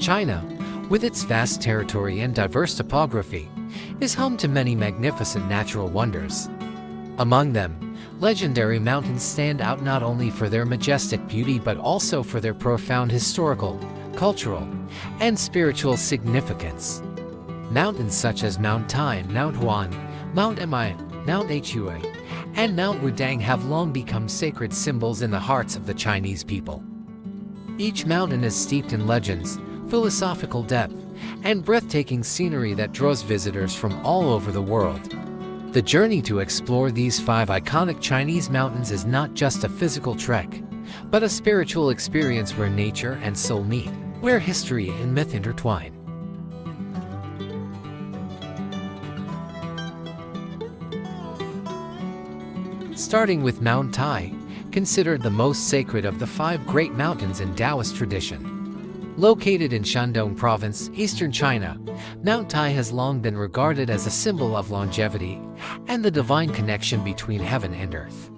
China, with its vast territory and diverse topography, is home to many magnificent natural wonders. Among them, legendary mountains stand out not only for their majestic beauty but also for their profound historical, cultural, and spiritual significance. Mountains such as Mount Tai, Mount Huang, Mount Emei, Mount Hua, and Mount Wudang have long become sacred symbols in the hearts of the Chinese people. Each mountain is steeped in legends, philosophical depth, and breathtaking scenery that draws visitors from all over the world. The journey to explore these 5 iconic Chinese mountains is not just a physical trek, but a spiritual experience where nature and soul meet, where history and myth intertwine. Starting with Mount Tai, considered the most sacred of the 5 great mountains in Taoist tradition. Located in Shandong Province, eastern China, Mount Tai has long been regarded as a symbol of longevity and the divine connection between heaven and earth.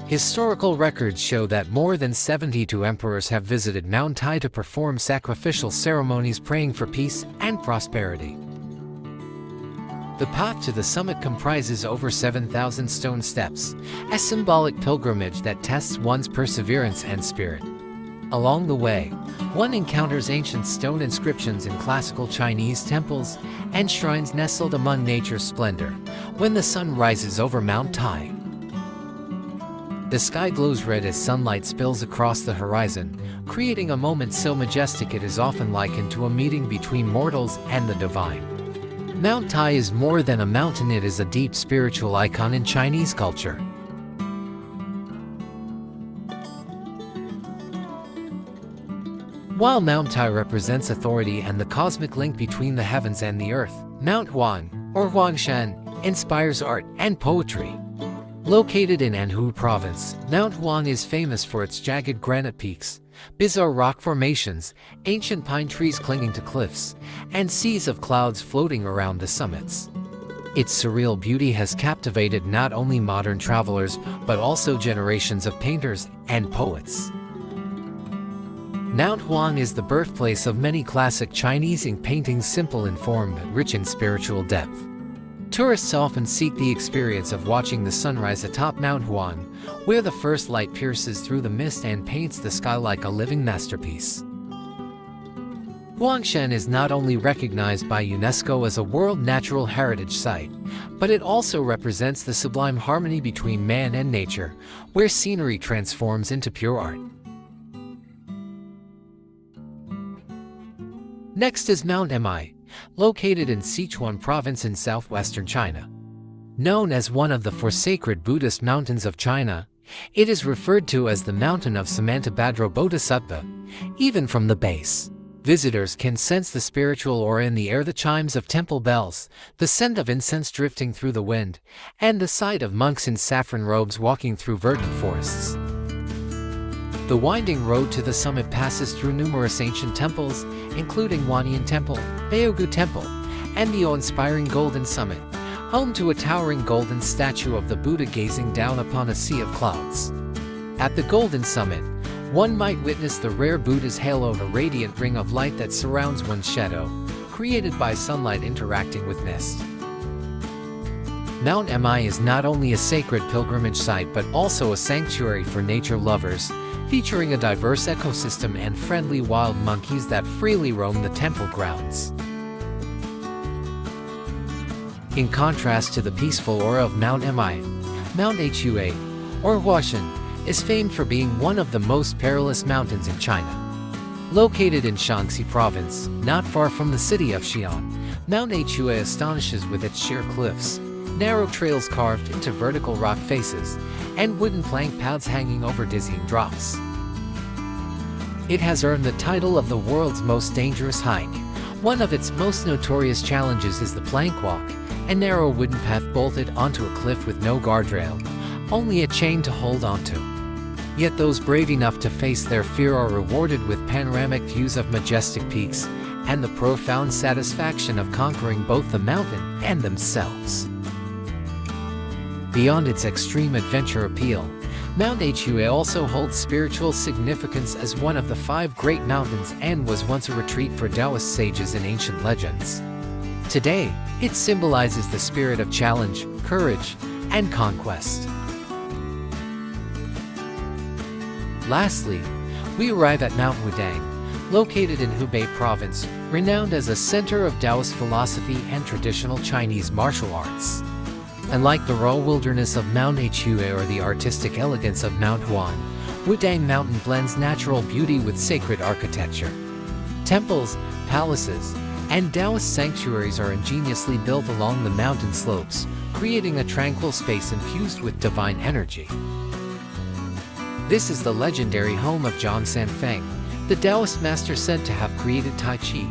Historical records show that more than 72 emperors have visited Mount Tai to perform sacrificial ceremonies praying for peace and prosperity. The path to the summit comprises over 7,000 stone steps, a symbolic pilgrimage that tests one's perseverance and spirit. Along the way, one encounters ancient stone inscriptions in classical Chinese temples and shrines nestled among nature's splendor. When the sun rises over Mount Tai, the sky glows red as sunlight spills across the horizon, creating a moment so majestic it is often likened to a meeting between mortals and the divine. Mount Tai is more than a mountain, it is a deep spiritual icon in Chinese culture. While Mount Tai represents authority and the cosmic link between the heavens and the earth, Mount Huang, or Huangshan, inspires art and poetry. Located in Anhui Province, Mount Huang is famous for its jagged granite peaks, bizarre rock formations, ancient pine trees clinging to cliffs, and seas of clouds floating around the summits. Its surreal beauty has captivated not only modern travelers but also generations of painters and poets. Mount Huang is the birthplace of many classic Chinese ink paintings, simple in form but rich in spiritual depth. Tourists often seek the experience of watching the sunrise atop Mount Huang, where the first light pierces through the mist and paints the sky like a living masterpiece. Huangshan is not only recognized by UNESCO as a World Natural Heritage Site, but it also represents the sublime harmony between man and nature, where scenery transforms into pure art. Next is Mount Emei, located in Sichuan Province in southwestern China. Known as one of the 4 sacred Buddhist mountains of China, it is referred to as the Mountain of Samantabhadra Bodhisattva. Even from the base, visitors can sense the spiritual aura in the air, the chimes of temple bells, the scent of incense drifting through the wind, and the sight of monks in saffron robes walking through verdant forests. The winding road to the summit passes through numerous ancient temples, including Wanyan Temple, Baogu Temple, and the awe-inspiring Golden Summit, home to a towering golden statue of the Buddha gazing down upon a sea of clouds. At the Golden Summit, one might witness the rare Buddha's halo, a radiant ring of light that surrounds one's shadow, created by sunlight interacting with mist. Mount Emei is not only a sacred pilgrimage site but also a sanctuary for nature lovers, featuring a diverse ecosystem and friendly wild monkeys that freely roam the temple grounds. In contrast to the peaceful aura of Mount Emei, Mount Hua, or Huangshan, is famed for being one of the most perilous mountains in China. Located in Shaanxi Province, not far from the city of Xi'an, Mount Hua astonishes with its sheer cliffs, narrow trails carved into vertical rock faces, and wooden plank paths hanging over dizzying drops. It has earned the title of the world's most dangerous hike. One of its most notorious challenges is the plank walk, a narrow wooden path bolted onto a cliff with no guardrail, only a chain to hold onto. Yet those brave enough to face their fear are rewarded with panoramic views of majestic peaks and the profound satisfaction of conquering both the mountain and themselves. Beyond its extreme adventure appeal, Mount Hua also holds spiritual significance as one of the 5 great mountains and was once a retreat for Taoist sages in ancient legends. Today, it symbolizes the spirit of challenge, courage, and conquest. Lastly, we arrive at Mount Wudang, located in Hubei province, renowned as a center of Taoist philosophy and traditional Chinese martial arts. Unlike the raw wilderness of Mount Hua or the artistic elegance of Mount Huang, Wudang Mountain blends natural beauty with sacred architecture. Temples, palaces, and Taoist sanctuaries are ingeniously built along the mountain slopes, creating a tranquil space infused with divine energy. This is the legendary home of Zhang Sanfeng, the Taoist master said to have created Tai Chi.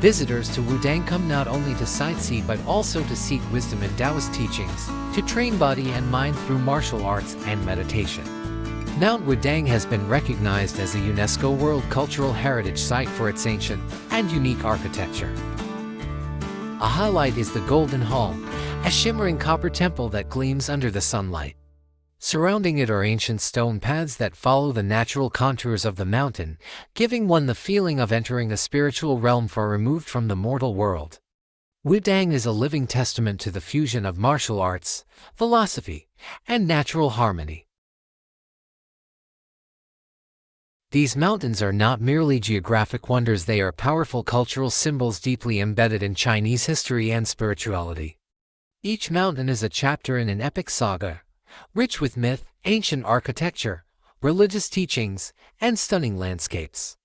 Visitors to Wudang come not only to sightsee but also to seek wisdom in Taoist teachings, to train body and mind through martial arts and meditation. Mount Wudang has been recognized as a UNESCO World Cultural Heritage Site for its ancient and unique architecture. A highlight is the Golden Hall, a shimmering copper temple that gleams under the sunlight. Surrounding it are ancient stone paths that follow the natural contours of the mountain, giving one the feeling of entering a spiritual realm far removed from the mortal world. Wudang is a living testament to the fusion of martial arts, philosophy, and natural harmony. These mountains are not merely geographic wonders, they are powerful cultural symbols deeply embedded in Chinese history and spirituality. Each mountain is a chapter in an epic saga, rich with myth, ancient architecture, religious teachings, and stunning landscapes.